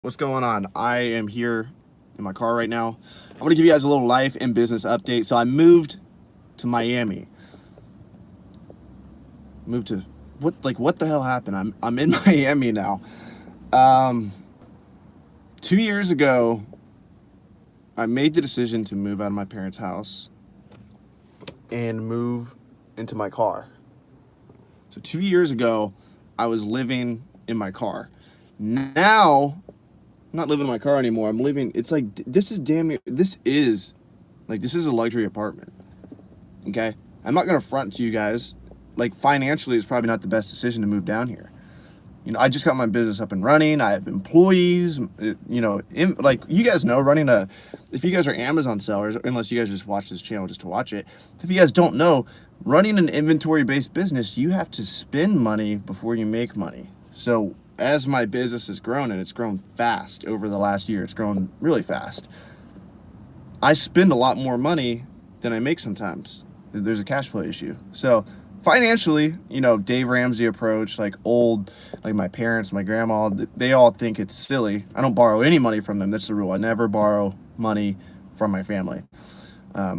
What's going on? I am here in my car right now. I'm going to give you guys a little life and business update. So I moved to Miami. Moved to what the hell happened? I'm in Miami now. Um 2 years ago, I made the decision to move out of my parents' house and move into my car. So 2 years ago, I was living in my car. Now, I'm not living in my car anymore. I'm living, it's like, this is damn near, this is a luxury apartment. Okay? I'm not going to front to you guys. Like, financially, it's probably not the best decision to move down here. I just got my business up and running. I have employees. Like, you guys know, if you guys are Amazon sellers, unless you guys just watch this channel just to watch it, if you guys don't know, running an inventory-based business, you have to spend money before you make money. So as my business has grown, and it's grown fast over the last year, it's grown really fast, I spend a lot more money than I make sometimes. There's a cash flow issue. So financially, Dave Ramsey approach, like my parents, my grandma, they all think it's silly. I don't borrow any money from them. That's the rule. I never borrow money from my family.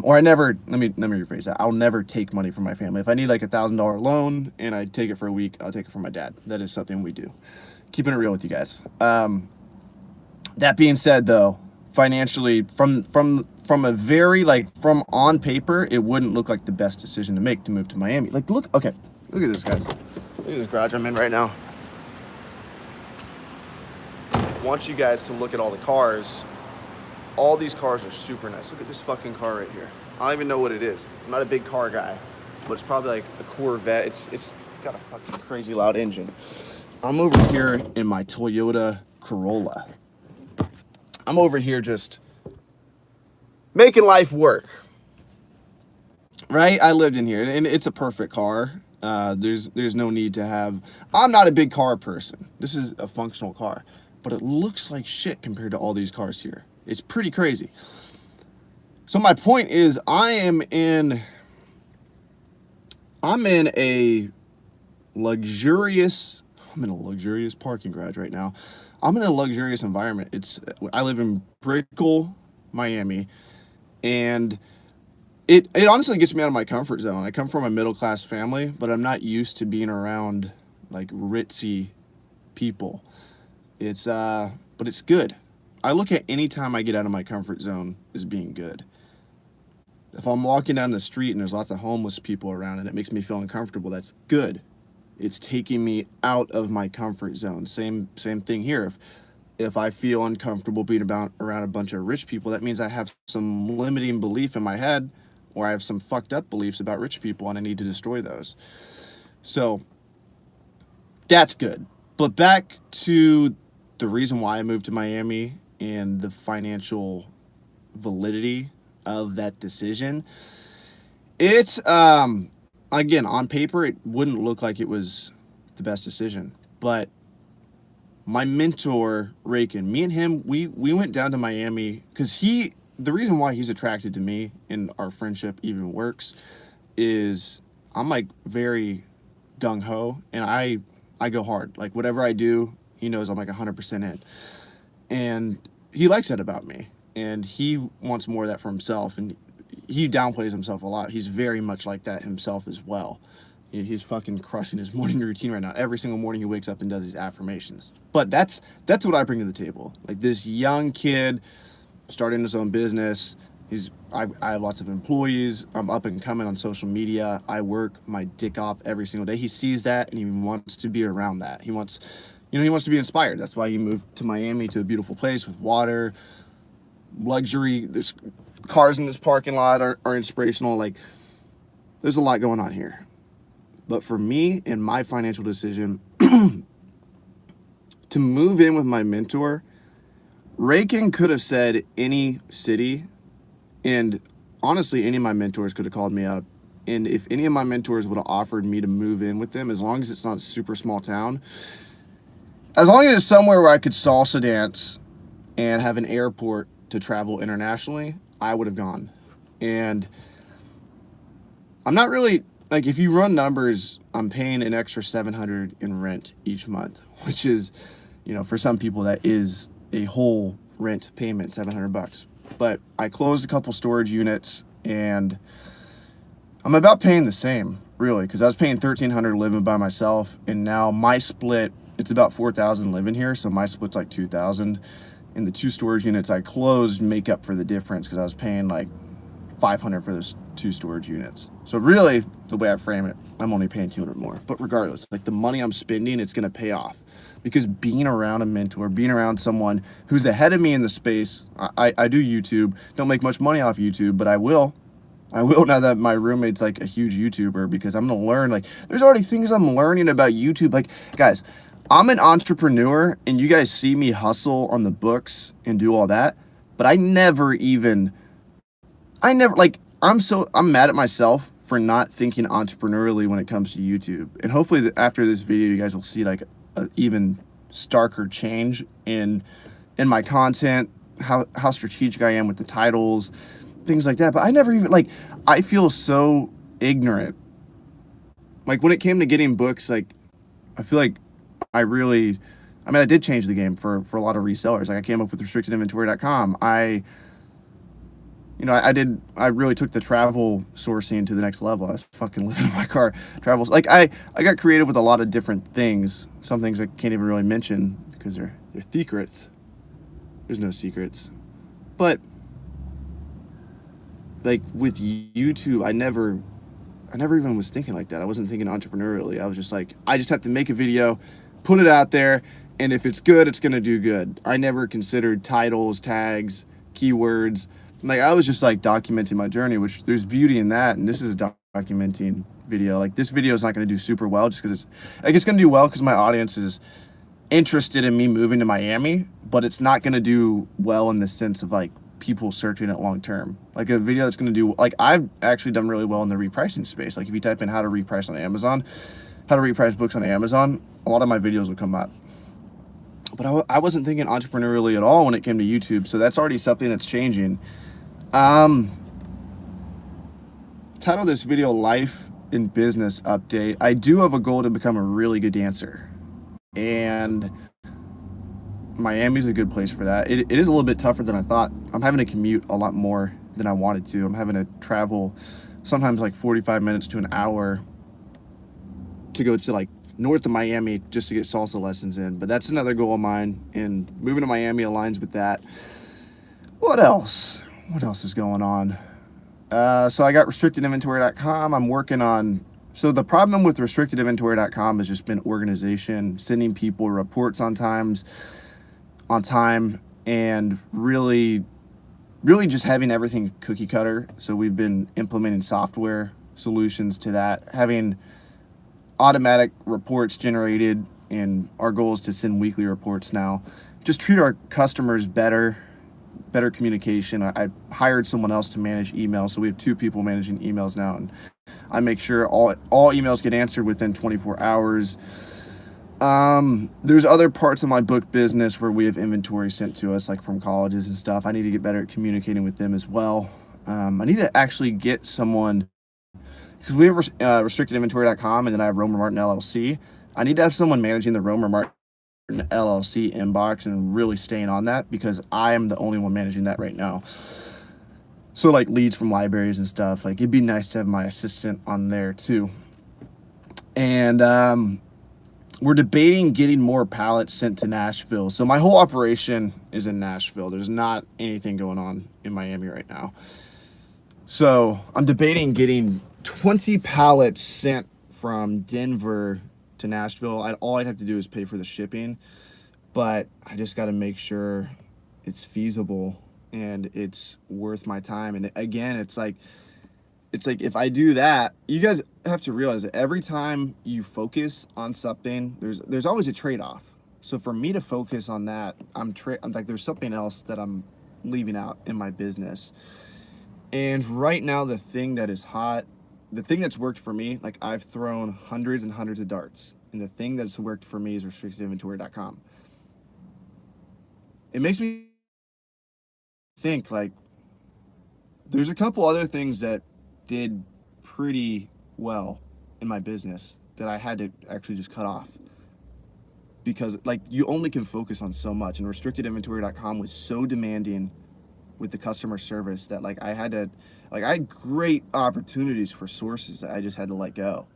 Or I never, let me rephrase that. I'll never take money from my family. If I need like $1,000 loan and I take it for a week, I'll take it from my dad. That is something we do. Keeping it real with you guys. That being said, though, financially, from on paper, it wouldn't look like the best decision to make to move to Miami. Like, look at this, guys. Look at this garage I'm in right now. I want you guys to look at all the cars. All these cars are super nice. Look at this fucking car right here. I don't even know what it is. I'm not a big car guy, but it's probably like a Corvette. It's got a fucking crazy loud engine. I'm over here in my Toyota Corolla. I'm over here just making life work, right? I lived in here, and it's a perfect car. There's no need to have. I'm not a big car person. This is a functional car, but it looks like shit compared to all these cars here. It's pretty crazy. So my point is, I'm in a luxurious parking garage right now. I'm in a luxurious environment. I live in Brickell, Miami, and it honestly gets me out of my comfort zone. I come from a middle class family, but I'm not used to being around like ritzy people. But it's good. I look at any time I get out of my comfort zone as being good. If I'm walking down the street and there's lots of homeless people around and it makes me feel uncomfortable, that's good. It's taking me out of my comfort zone. Same thing here. If I feel uncomfortable being around a bunch of rich people, that means I have some limiting belief in my head, or I have some fucked up beliefs about rich people and I need to destroy those. So that's good. But back to the reason why I moved to Miami and the financial validity of that decision. It's again, on paper, it wouldn't look like it was the best decision, but my mentor, Raken, me and him, we went down to Miami because the reason why he's attracted to me and our friendship even works is I'm like very gung-ho, and I go hard. Like, whatever I do, he knows I'm like 100% in. And he likes that about me, and he wants more of that for himself, and he downplays himself a lot. He's very much like that himself as well. He's fucking crushing his morning routine right now. Every single morning he wakes up and does these affirmations. But that's what I bring to the table. Like, this young kid starting his own business. I have lots of employees. I'm up and coming on social media. I work my dick off every single day. He sees that and he wants to be around that. He wants to be inspired. That's why he moved to Miami, to a beautiful place with water, luxury. There's cars in this parking lot are inspirational. Like, there's a lot going on here. But for me and my financial decision to move in with my mentor, Raken could have said any city, and honestly, any of my mentors could have called me up. And if any of my mentors would have offered me to move in with them, as long as it's not a super small town, as long as it's somewhere where I could salsa dance and have an airport to travel internationally, I would have gone. And I'm not really, like, if you run numbers, I'm paying an extra $700 in rent each month, which is, for some people that is a whole rent payment, $700. But I closed a couple storage units, and I'm about paying the same, really, because I was paying $1,300 living by myself, and now my split, it's about $4,000 living here, so my split's like $2,000. And the 2 storage units I closed make up for the difference, because I was paying like $500 for those 2 storage units. So really, the way I frame it, I'm only paying $200 more. But regardless, like the money I'm spending, it's gonna pay off, because being around a mentor, being around someone who's ahead of me in the space, I do YouTube, don't make much money off YouTube, but I will now that my roommate's like a huge YouTuber, because I'm gonna learn, like, there's already things I'm learning about YouTube. Like, guys, I'm an entrepreneur, and you guys see me hustle on the books and do all that, but I never, like, I'm mad at myself for not thinking entrepreneurially when it comes to YouTube. And hopefully after this video, you guys will see like a even starker change in my content, how strategic I am with the titles, things like that. But I never even, like, I feel so ignorant. Like, when it came to getting books, like, I feel like I did change the game for a lot of resellers. Like, I came up with restrictedinventory.com. I really took the travel sourcing to the next level. I was fucking living in my car. Travels. Like, I got creative with a lot of different things. Some things I can't even really mention because they're secrets. There's no secrets. But like with YouTube, I never even was thinking like that. I wasn't thinking entrepreneurially. I was just like, I just have to make a video, put it out there, and if it's good, it's gonna do good. I never considered titles, tags, keywords. Like, I was just like documenting my journey, which there's beauty in that, and this is a documenting video. Like, this video is not gonna do super well just because it's gonna do well because my audience is interested in me moving to Miami, but it's not gonna do well in the sense of like people searching it long term. Like, a video that's going to do, like, I've actually done really well in the repricing space. Like, if you type in how to reprice on Amazon, how to reprice books on Amazon, a lot of my videos will come up. But I wasn't thinking entrepreneurially at all when it came to YouTube, so that's already something that's changing. Title this video Life in Business Update. I do have a goal to become a really good dancer, and Miami's a good place for that. It is a little bit tougher than I thought. I'm having to commute a lot more than I wanted to. I'm having to travel sometimes like 45 minutes to an hour to go to like north of Miami just to get salsa lessons in. But that's another goal of mine, and moving to Miami aligns with that. What else? What else is going on? So I got restrictedinventory.com. I'm working on, so the problem with restrictedinventory.com has just been organization, sending people reports on time, and really just having everything cookie cutter. So we've been implementing software solutions to that, having automatic reports generated, and our goal is to send weekly reports now. Just treat our customers better communication. I hired someone else to manage emails, so we have 2 people managing emails now, and I make sure all emails get answered within 24 hours. There's other parts of my book business where we have inventory sent to us, like from colleges and stuff. I need to get better at communicating with them as well. I need to actually get someone, because we have restrictedinventory.com, and then I have Romer Martin LLC. I need to have someone managing the Romer Martin LLC inbox and really staying on that, because I am the only one managing that right now. So like leads from libraries and stuff, like it'd be nice to have my assistant on there too. And we're debating getting more pallets sent to Nashville. So my whole operation is in Nashville. There's not anything going on in Miami right now. So I'm debating getting 20 pallets sent from Denver to Nashville. All I'd have to do is pay for the shipping, but I just got to make sure it's feasible and it's worth my time. And again, it's like if I do that, you guys have to realize that every time you focus on something, there's always a trade-off. So for me to focus on that, I'm like, there's something else that I'm leaving out in my business. And right now, the thing that is hot, the thing that's worked for me, like, I've thrown hundreds and hundreds of darts, and the thing that's worked for me is restrictedinventory.com. It makes me think, like, there's a couple other things that did pretty well in my business that I had to actually just cut off because like you only can focus on so much, and restrictedinventory.com was so demanding with the customer service that like I had great opportunities for sources that I just had to let go.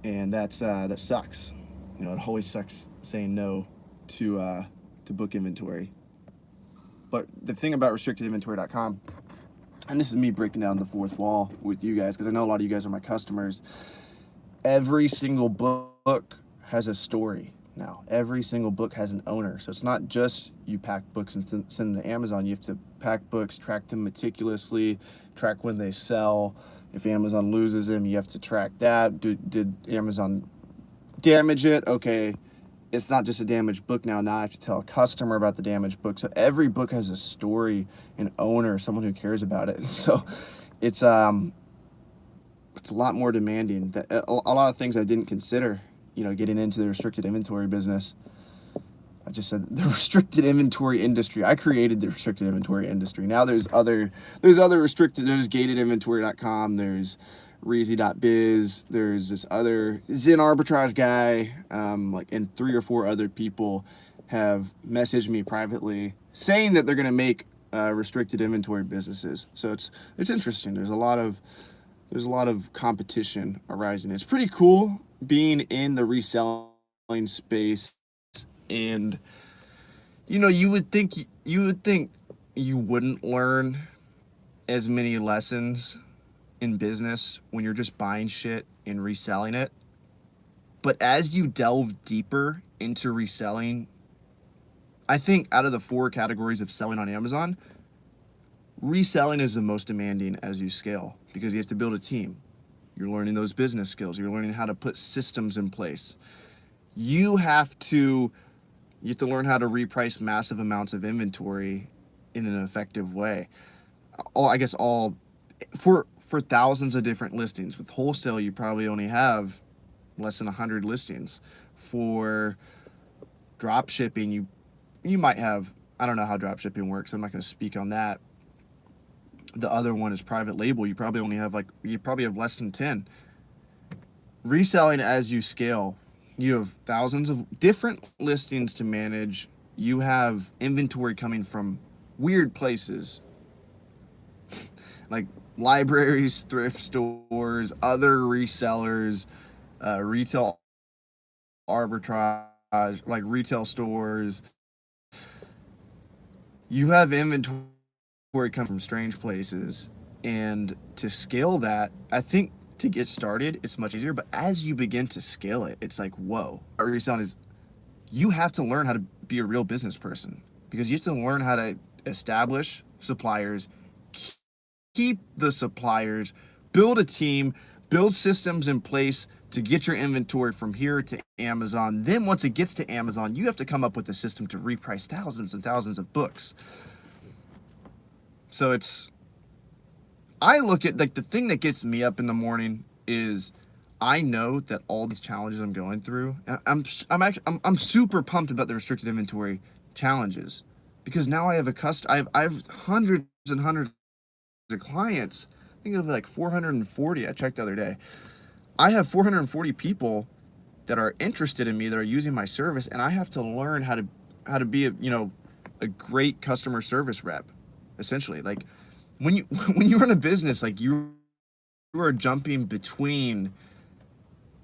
And that sucks. You know, it always sucks saying no to book inventory. But the thing about restrictedinventory.com, and this is me breaking down the fourth wall with you guys, because I know a lot of you guys are my customers. Every single book has a story now. Every single book has an owner. So it's not just you pack books and send them to Amazon. You have to pack books, track them meticulously, track when they sell. If Amazon loses them, you have to track that. Did Amazon damage it? Okay, it's not just a damaged book now. Now I have to tell a customer about the damaged book. So every book has a story, an owner, someone who cares about it. So it's a lot more demanding. That a lot of things I didn't consider, you know, getting into the restricted inventory business. I just said the restricted inventory industry. I created the restricted inventory industry. Now there's other restricted, there's gatedinventory.com, there's Reezy.biz, there's this other Zen arbitrage guy, and 3 or 4 other people have messaged me privately saying that they're going to make restricted inventory businesses. So it's interesting. There's a lot of competition arising. It's pretty cool being in the reselling space. And you know, you would think you wouldn't learn as many lessons in business when you're just buying shit and reselling it. But as you delve deeper into reselling, I think out of the 4 categories of selling on Amazon, reselling is the most demanding as you scale, because you have to build a team. You're learning those business skills. You're learning how to put systems in place. You have to learn how to reprice massive amounts of inventory in an effective way. For thousands of different listings. With wholesale, you probably only have less than 100 listings. For drop shipping, you might have, I don't know how drop shipping works. I'm not going to speak on that. The other one is private label. You probably have less than 10. Reselling, as you scale, you have thousands of different listings to manage. You have inventory coming from weird places like libraries, thrift stores, other resellers, retail arbitrage, like retail stores. You have inventory coming from strange places. And to scale that, I think to get started, it's much easier. But as you begin to scale it, it's like, whoa. What you're saying is you have to learn how to be a real business person, because you have to learn how to establish suppliers, keep the suppliers, build a team, build systems in place to get your inventory from here to Amazon. Then once it gets to Amazon, you have to come up with a system to reprice thousands and thousands of books. So I look at, like, the thing that gets me up in the morning is I know that all these challenges I'm going through, and I'm super pumped about the restricted inventory challenges, because now I have hundreds and hundreds of clients. I think of like 440. I checked the other day. I have 440 people that are interested in me, that are using my service, and I have to learn how to be a great customer service rep, essentially. Like when you run a business, like you are jumping between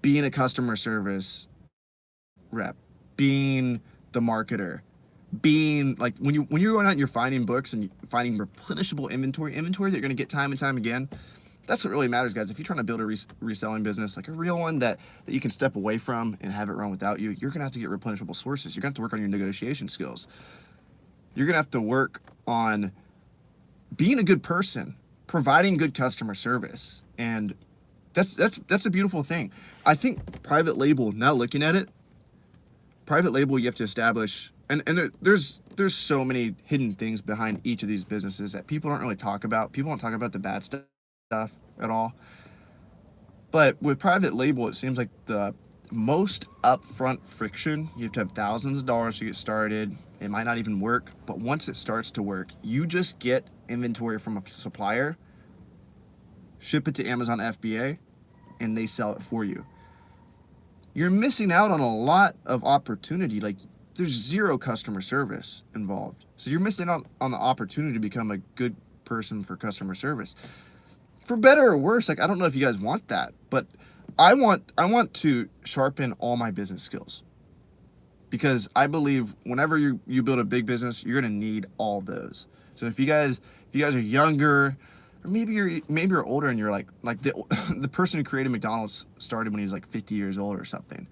being a customer service rep, being the marketer, being like when you're going out and you're finding books and finding replenishable inventory that you're going to get time and time again. That's what really matters, guys. If you're trying to build a reselling business, like a real one that you can step away from and have it run without you, you're going to have to get replenishable sources. You're going to have to work on your negotiation skills. You're going to have to work on being a good person, providing good customer service. And that's a beautiful thing. I think private label, now looking at it, private label, you have to establish, and there's so many hidden things behind each of these businesses that people don't really talk about. People don't talk about the bad stuff at all. But with private label, it seems like the most upfront friction. You have to have thousands of dollars to get started. It might not even work, but once it starts to work, you just get inventory from a supplier, ship it to Amazon FBA, and they sell it for you. you're missing out on a lot of opportunity. Like, there's zero customer service involved. So you're missing out on the opportunity to become a good person for customer service. For better or worse, like, I don't know if you guys want that, but I want to sharpen all my business skills, because I believe whenever you build a big business, you're gonna need all of those. So if you guys are younger, or maybe you're older and you're like the the person who created McDonald's started when he was like 50 years old or something.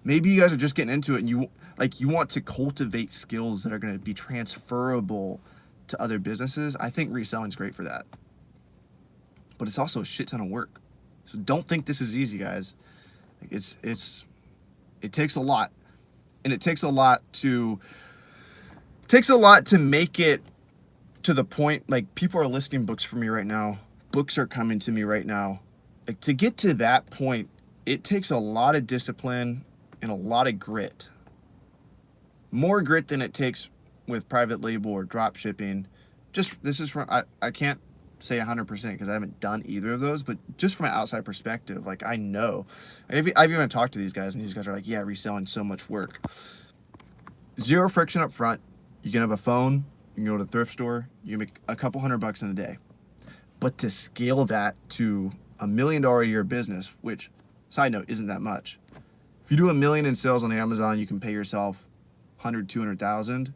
Maybe you guys are just getting into it and you want to cultivate skills that are gonna be transferable to other businesses. I think reselling is great for that. But it's also a shit ton of work. So don't think this is easy, guys. Like, it takes a lot. And it takes a lot to make it to the point, like, people are listing books for me right now. Books are coming to me right now. Like, to get to that point, it takes a lot of discipline and a lot of grit. More grit than it takes with private label or drop shipping. Just, this is from, I can't say 100% because I haven't done either of those, but just from an outside perspective, like, I know. I've even talked to these guys, and these guys are like, yeah, reselling so much work. Zero friction up front. You can have a phone, you can go to the thrift store, you can make a couple $100 in a day. But to scale that to $1 million a year business, which, side note, isn't that much. If you do $1 million in sales on Amazon, you can pay yourself 100, 200,000,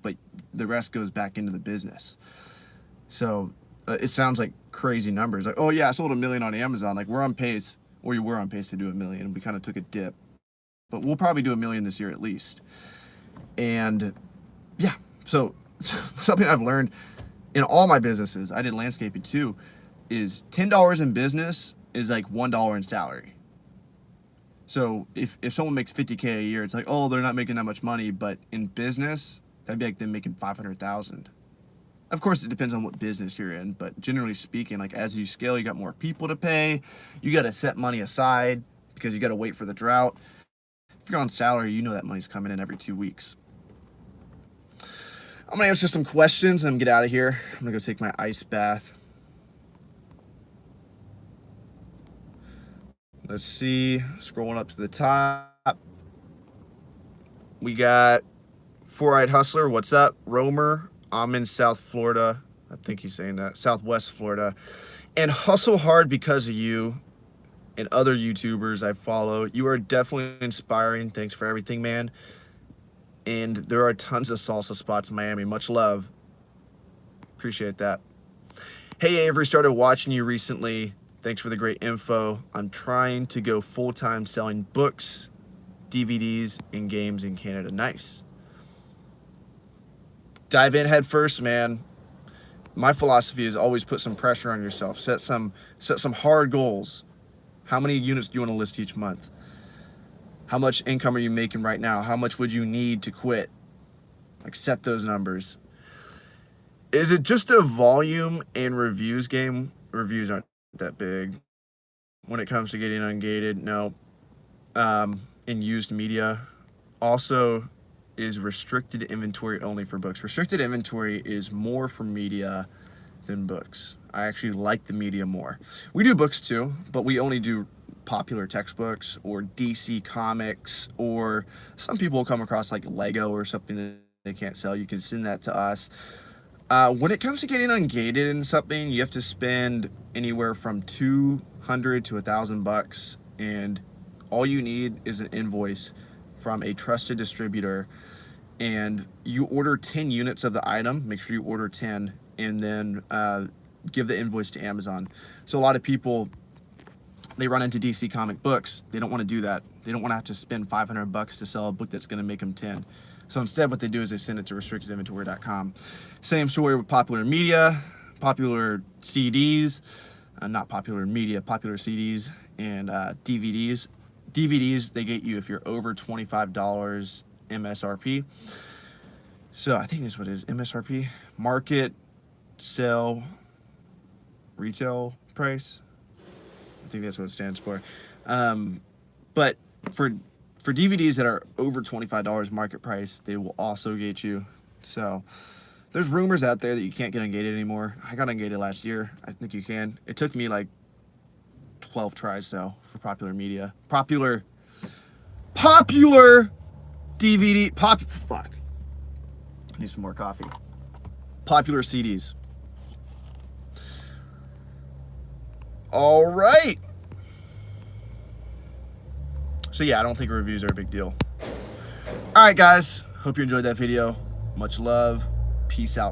but the rest goes back into the business. So it sounds like crazy numbers. Like, oh yeah, I sold $1 million on Amazon. Like, we're on pace, or you were on pace to do $1 million. We kind of took a dip, but we'll probably do $1 million this year at least. And yeah, so something I've learned in all my businesses, I did landscaping too, is $10 in business is like $1 in salary. So if someone makes $50K a year, it's like, oh, they're not making that much money. But in business, that'd be like them making $500,000. Of course, it depends on what business you're in, but generally speaking, like, as you scale, you got more people to pay. You got to set money aside because you got to wait for the drought. If you're on salary, you know that money's coming in every 2 weeks. I'm gonna answer some questions and get out of here. I'm gonna go take my ice bath. Let's see, scrolling up to the top. We got Four-Eyed Hustler, what's up? Romer, I'm in South Florida. I think he's saying that, Southwest Florida. And hustle hard because of you and other YouTubers I follow. You are definitely inspiring. Thanks for everything, man. And there are tons of salsa spots in Miami. Much love. Appreciate that. Hey, Avery, started watching you recently. Thanks for the great info. I'm trying to go full-time selling books, DVDs, and games in Canada. Nice. Dive in head first, man. My philosophy is always put some pressure on yourself. Set some hard goals. How many units do you want to list each month? How much income are you making right now? How much would you need to quit? Like, set those numbers. Is it just a volume and reviews game? Reviews aren't that big. When it comes to getting ungated, no. In used media. Also, is restricted inventory only for books. Restricted inventory is more for media than books. I actually like the media more. We do books too, but we only do popular textbooks or DC comics, or some people will come across like Lego or something that they can't sell. You can send that to us. When it comes to getting ungated in something, you have to spend anywhere from $200 to $1,000, and all you need is an invoice from a trusted distributor, and you order 10 units of the item. Make sure you order 10, and then give the invoice to Amazon. So a lot of people, they run into DC comic books. They don't want to do that. They don't want to have to spend $500 to sell a book that's going to make them 10. So instead, what they do is they send it to restrictedinventory.com. Same story with popular media, popular CDs, not popular media, popular CDs, and DVDs. DVDs, they get you if you're over $25 MSRP. So I think that's what it is, MSRP. Market, sell, retail price. I think that's what it stands for. But for DVDs that are over $25 market price, they will also get you. So there's rumors out there that you can't get ungated anymore. I got ungated last year. I think you can. It took me like 12 tries though for popular media. Popular popular DVD, fuck. I need some more coffee. Popular CDs. All right. So yeah, I don't think reviews are a big deal. All right, guys. Hope you enjoyed that video. Much love. Peace out.